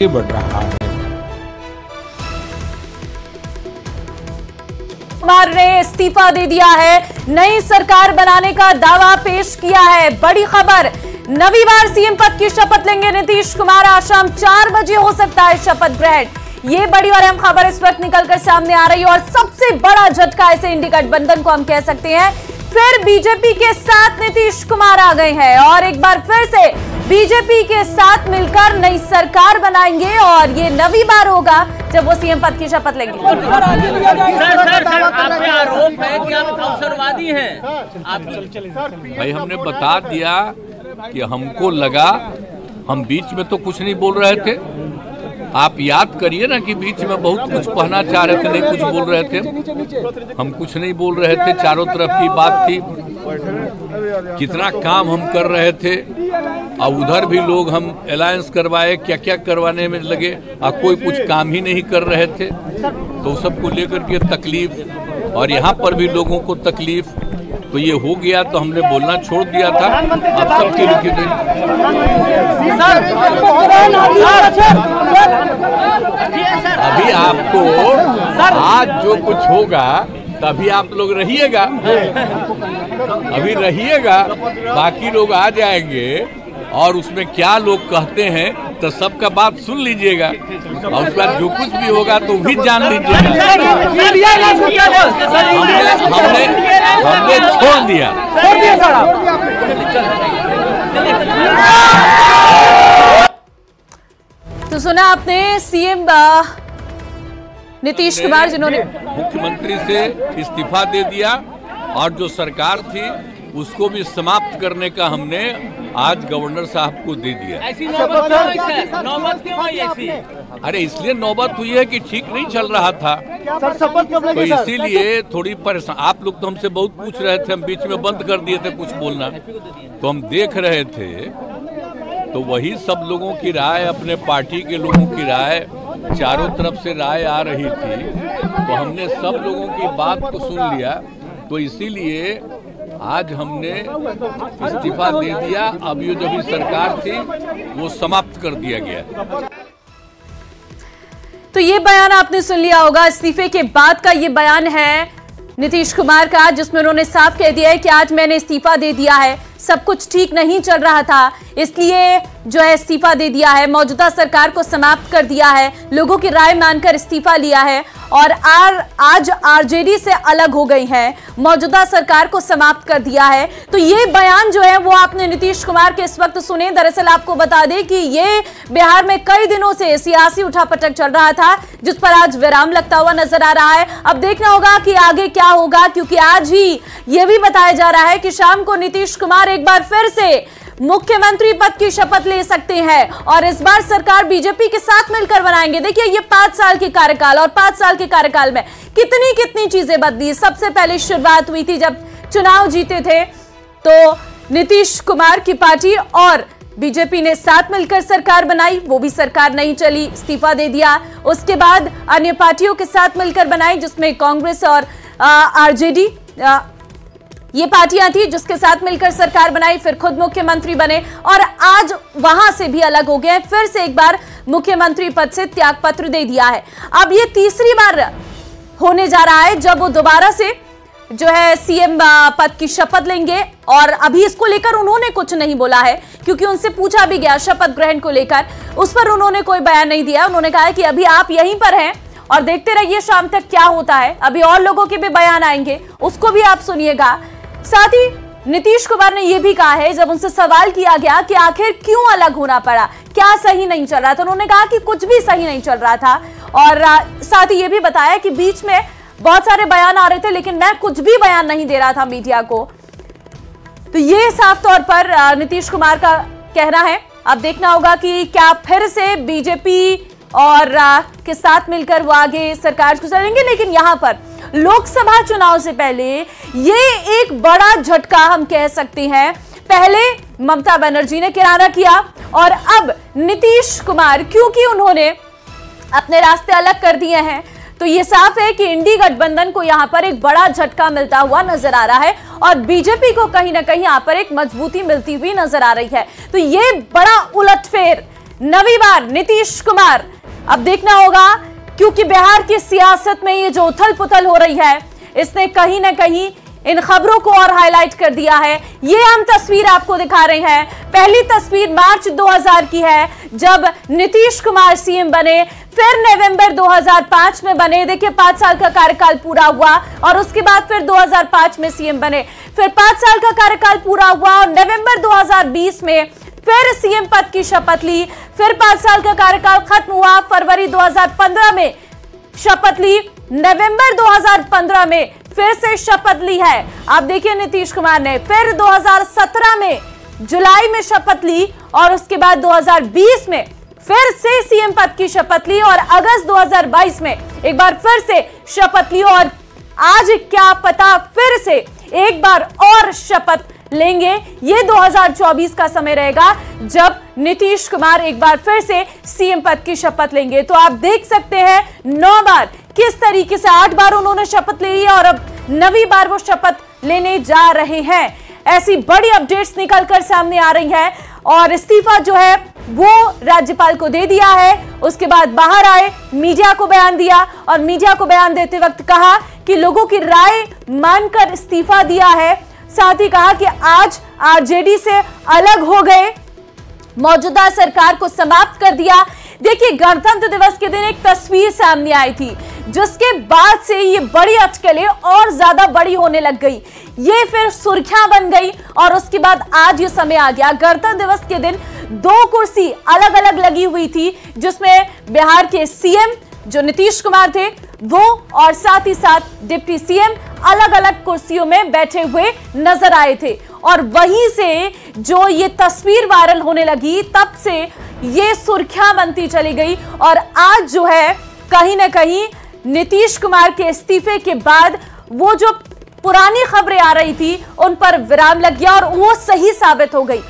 बढ़ रहा है। कुमार ने इस्तीफा दे दिया है, नई सरकार बनाने का दावा पेश किया है। बड़ी खबर, नवी बार सीएम पद की शपथ लेंगे नीतीश कुमार। आज शाम 4 बजे हो सकता है शपथ ग्रहण। ये बड़ी और अहम खबर इस वक्त निकलकर सामने आ रही है और सबसे बड़ा झटका ऐसे इंडी गठबंधन को हम कह सकते हैं। फिर बीजेपी के साथ नीतीश कुमार आ गए हैं और एक बार फिर से बीजेपी के साथ मिलकर नई सरकार बनाएंगे और ये नवी बार होगा जब वो सीएम पद की शपथ लेंगे। सर, आपके आरोप है कि आप अवसरवादी हैं। भाई हमने बता दिया कि हमको लगा, हम बीच में तो कुछ नहीं बोल रहे थे। आप याद करिए ना कि बीच में बहुत कुछ कहना चाह रहे थे, नहीं कुछ बोल रहे थे। हम कुछ नहीं बोल रहे थे, चारों तरफ की बात थी। कितना काम हम कर रहे थे और उधर भी लोग हम अलायंस करवाए, क्या क्या करवाने में लगे और कोई कुछ काम ही नहीं कर रहे थे। तो सबको लेकर के तकलीफ और यहाँ पर भी लोगों को तकलीफ, तो ये हो गया तो हमने बोलना छोड़ दिया था। अब सबके लिखित अभी आपको आज जो कुछ होगा तभी आप लोग रहिएगा, अभी रहिएगा, बाकी लोग आ जाएंगे और उसमें क्या लोग कहते हैं तो सबका बात सुन लीजिएगा और उसके बाद जो कुछ भी होगा तो भी जान लीजिएगा। हमने छोड़ दिया। तो सुना आपने सीएम नीतीश कुमार जिन्होंने मुख्यमंत्री से इस्तीफा दे दिया और जो सरकार थी उसको भी समाप्त करने का हमने आज गवर्नर साहब को दे दिया। ऐसी नौबत क्यों आई ऐसी? अरे इसलिए नौबत हुई है कि ठीक नहीं चल रहा था, तो इसीलिए थोड़ी परेशान। आप लोग तो हमसे बहुत पूछ रहे थे, हम बीच में बंद कर दिए थे कुछ बोलना, तो हम देख रहे थे। तो वही सब लोगों की राय, अपने पार्टी के लोगों की राय, चारों तरफ से राय आ रही थी, तो हमने सब लोगों की बात को सुन लिया। तो इसीलिए आज हमने इस्तीफा दे दिया। अब ये जो भी सरकार थी वो समाप्त कर दिया गया। तो ये बयान आपने सुन लिया होगा, इस्तीफे के बाद का ये बयान है नीतीश कुमार का, जिसमें उन्होंने साफ कह दिया है कि आज मैंने इस्तीफा दे दिया है, सब कुछ ठीक नहीं चल रहा था इसलिए जो है इस्तीफा दे दिया है, मौजूदा सरकार को समाप्त कर दिया है, लोगों की राय मानकर इस्तीफा लिया है और आज आरजेडी से अलग हो गई है, मौजूदा सरकार को समाप्त कर दिया है। तो ये बयान जो है वो आपने नीतीश कुमार के इस वक्त सुने। दरअसल आपको बता दें कि ये बिहार में कई दिनों से सियासी उठापटक चल रहा था, जिस पर आज विराम लगता हुआ नजर आ रहा है। अब देखना होगा कि आगे क्या होगा, क्योंकि आज ही ये भी बताया जा रहा है कि शाम को नीतीश कुमार एक बार फिर से मुख्यमंत्री पद की शपथ ले सकते हैं और इस बार सरकार बीजेपी के साथ मिलकर बनाएंगे। देखिए ये 5 साल के कार्यकाल और 5 साल के कार्यकाल में कितनी चीजें बदली। सबसे पहले शुरुआत हुई थी जब चुनाव जीते थे, तो नीतीश कुमार की पार्टी और बीजेपी ने साथ मिलकर सरकार बनाई, वो भी सरकार नहीं चली, इस्तीफा दे दिया। उसके बाद अन्य पार्टियों के साथ मिलकर बनाई, जिसमें कांग्रेस और आरजेडी ये पार्टियां थी, जिसके साथ मिलकर सरकार बनाई, फिर खुद मुख्यमंत्री बने और आज वहां से भी अलग हो गए, फिर से एक बार मुख्यमंत्री पद से त्यागपत्र दे दिया है। अब ये तीसरी बार होने जा रहा है जब वो दोबारा से जो है सीएम पद की शपथ लेंगे और अभी इसको लेकर उन्होंने कुछ नहीं बोला है, क्योंकि उनसे पूछा भी गया शपथ ग्रहण को लेकर, उस पर उन्होंने कोई बयान नहीं दिया। उन्होंने कहा कि अभी आप यहीं पर हैं और देखते रहिए शाम तक क्या होता है, अभी और लोगों के भी बयान आएंगे, उसको भी आप सुनिएगा। साथ ही नीतीश कुमार ने यह भी कहा है, जब उनसे सवाल किया गया कि आखिर क्यों अलग होना पड़ा, क्या सही नहीं चल रहा था, उन्होंने कहा कि कुछ भी सही नहीं चल रहा था और साथ ही यह भी बताया कि बीच में बहुत सारे बयान आ रहे थे लेकिन मैं कुछ भी बयान नहीं दे रहा था मीडिया को। तो ये साफ तौर पर नीतीश कुमार का कहना है। अब देखना होगा कि क्या फिर से बीजेपी और के साथ मिलकर वो आगे सरकार को चलेंगे। लेकिन यहां पर लोकसभा चुनाव से पहले ये एक बड़ा झटका हम कह सकते हैं। पहले ममता बनर्जी ने किनारा किया और अब नीतीश कुमार, क्योंकि उन्होंने अपने रास्ते अलग कर दिए हैं, तो ये साफ है कि इंडी गठबंधन को यहां पर एक बड़ा झटका मिलता हुआ नजर आ रहा है और बीजेपी को कहीं ना कहीं यहां पर एक मजबूती मिलती हुई नजर आ रही है। तो ये बड़ा उलटफेर नवी बार नीतीश कुमार। अब देखना होगा, क्योंकि बिहार की सियासत में ये जो उथल पुथल हो रही है, इसने कहीं ना कहीं इन खबरों को और हाईलाइट कर दिया है। ये हम तस्वीर आपको दिखा रहे हैं। पहली तस्वीर मार्च 2000 की है, जब नीतीश कुमार सीएम बने, फिर नवंबर 2005 में बने। देखिए 5 साल का कार्यकाल पूरा हुआ और उसके बाद फिर 2005 में सीएम बने, फिर 5 साल का कार्यकाल पूरा हुआ और नवंबर 2020 में फिर सीएम पद की शपथ ली। फिर 5 साल का कार्यकाल खत्म हुआ, फरवरी 2015 में शपथ ली, नवंबर 2015 में फिर से शपथ ली है। आप देखिए नीतीश कुमार ने फिर 2017 में जुलाई में शपथ ली और उसके बाद 2020 में फिर से सीएम पद की शपथ ली और अगस्त 2022 में एक बार फिर से शपथ ली और आज क्या पता फिर से एक बार और शपथ लेंगे। ये 2024 का समय रहेगा जब नीतीश कुमार एक बार फिर से सीएम पद की शपथ लेंगे। तो आप देख सकते हैं 9 बार किस तरीके से, 8 बार उन्होंने शपथ ले ली और अब 9वीं बार वो शपथ लेने जा रहे हैं। ऐसी बड़ी अपडेट्स निकलकर सामने आ रही है और इस्तीफा जो है वो राज्यपाल को दे दिया है। उसके बाद बाहर आए, मीडिया को बयान दिया और मीडिया को बयान देते वक्त कहा कि लोगों की राय मानकर इस्तीफा दिया है। साथ ही कहा कि आज आरजेडी से अलग हो गए, मौजूदा सरकार को समाप्त कर दिया। देखिए गणतंत्र दिवस के दिन एक तस्वीर सामने आई थी, जिसके बाद से ये बड़ी अटकलें और ज्यादा बड़ी होने लग गई, ये फिर सुर्खियां बन गई और उसके बाद आज ये समय आ गया। गणतंत्र दिवस के दिन 2 कुर्सी अलग अलग लगी हुई थी, जिसमें बिहार के सीएम जो नीतीश कुमार थे वो और साथ ही साथ डिप्टी सीएम अलग अलग कुर्सियों में बैठे हुए नजर आए थे। और वहीं से जो ये तस्वीर वायरल होने लगी, तब से ये सुर्खियां बनती चली गई और आज जो है कहीं ना कहीं नीतीश कुमार के इस्तीफे के बाद वो जो पुरानी खबरें आ रही थी उन पर विराम लग गया और वो सही साबित हो गई।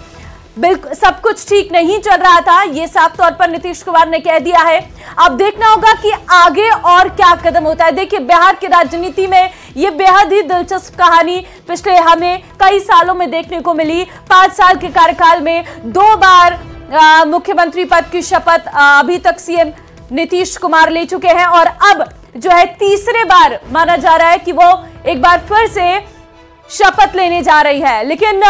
बिल्कुल सब कुछ ठीक नहीं चल रहा था, ये साफ तौर पर नीतीश कुमार ने कह दिया है। अब देखना होगा कि आगे और क्या कदम होता है। देखिए बिहार की राजनीति में ये बेहद ही दिलचस्प कहानी पिछले हमें कई सालों में देखने को मिली। 5 साल के कार्यकाल में 2 बार मुख्यमंत्री पद की शपथ अभी तक सीएम नीतीश कुमार ले चुके हैं और अब जो है तीसरे बार माना जा रहा है कि वो एक बार फिर से शपथ लेने जा रही है। लेकिन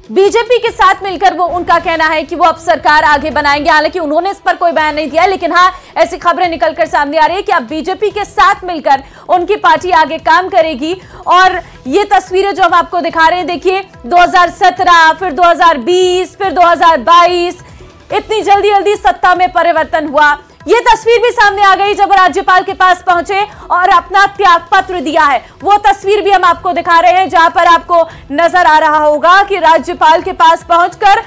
बीजेपी के साथ मिलकर वो, उनका कहना है कि वो अब सरकार आगे बनाएंगे। हालांकि उन्होंने इस पर कोई बयान नहीं दिया, लेकिन हाँ ऐसी खबरें निकलकर सामने आ रही है कि अब बीजेपी के साथ मिलकर उनकी पार्टी आगे काम करेगी। और ये तस्वीरें जो हम आपको दिखा रहे हैं, देखिए 2017 फिर 2020 फिर 2022, इतनी जल्दी जल्दी सत्ता में परिवर्तन हुआ। ये तस्वीर भी सामने आ गई जब राज्यपाल के पास पहुंचे और अपना त्याग पत्र दिया है। वो तस्वीर भी हम आपको दिखा रहे हैं, जहां पर आपको नजर आ रहा होगा कि राज्यपाल के पास पहुंचकर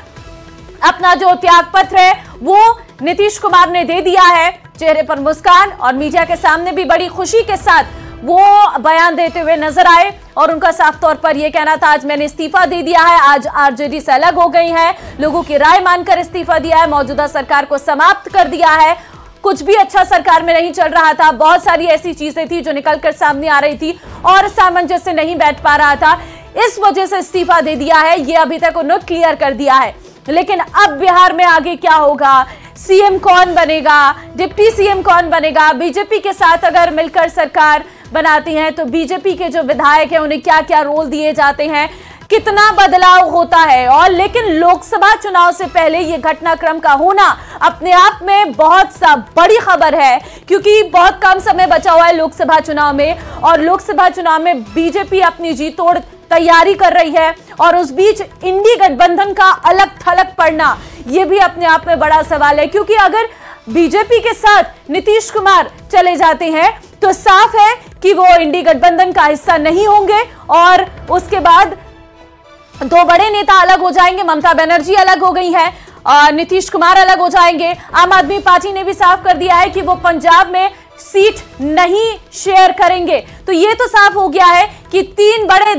अपना जो त्याग पत्र है वो नीतीश कुमार ने दे दिया है। चेहरे पर मुस्कान और मीडिया के सामने भी बड़ी खुशी के साथ वो बयान देते हुए नजर आए और उनका साफ तौर पर यह कहना था, आज मैंने इस्तीफा दे दिया है, आज आरजेडी से अलग हो गई है, लोगों की राय मानकर इस्तीफा दिया है, मौजूदा सरकार को समाप्त कर दिया है। कुछ भी अच्छा सरकार में नहीं चल रहा था, बहुत सारी ऐसी चीजें थी जो निकलकर सामने आ रही थी और सामंजस्य नहीं बैठ पा रहा था, इस वजह से इस्तीफा दे दिया है। ये अभी तक उन्होंने क्लियर कर दिया है। लेकिन अब बिहार में आगे क्या होगा, सीएम कौन बनेगा, डिप्टी सीएम कौन बनेगा, बीजेपी के साथ अगर मिलकर सरकार बनाती हैं तो बीजेपी के जो विधायक हैं उन्हें क्या क्या रोल दिए जाते हैं, कितना बदलाव होता है। और लेकिन लोकसभा चुनाव से पहले ये घटनाक्रम का होना अपने आप में बहुत सा बड़ी खबर है, क्योंकि बहुत कम समय बचा हुआ है लोकसभा चुनाव में और लोकसभा चुनाव में बीजेपी अपनी जी तोड़ तैयारी कर रही है और उस बीच इंडी गठबंधन का अलग थलग पड़ना ये भी अपने आप में बड़ा सवाल है। क्योंकि अगर बीजेपी के साथ नीतीश कुमार चले जाते हैं तो साफ है कि वो इंडी गठबंधन का हिस्सा नहीं होंगे और उसके बाद 2 बड़े नेता अलग हो जाएंगे। ममता बनर्जी अलग हो गई है, नीतीश कुमार अलग हो जाएंगे। आम आदमी पार्टी ने भी साफ कर दिया है कि वो पंजाब में सीट नहीं शेयर करेंगे। तो ये तो साफ हो गया है कि 3 बड़े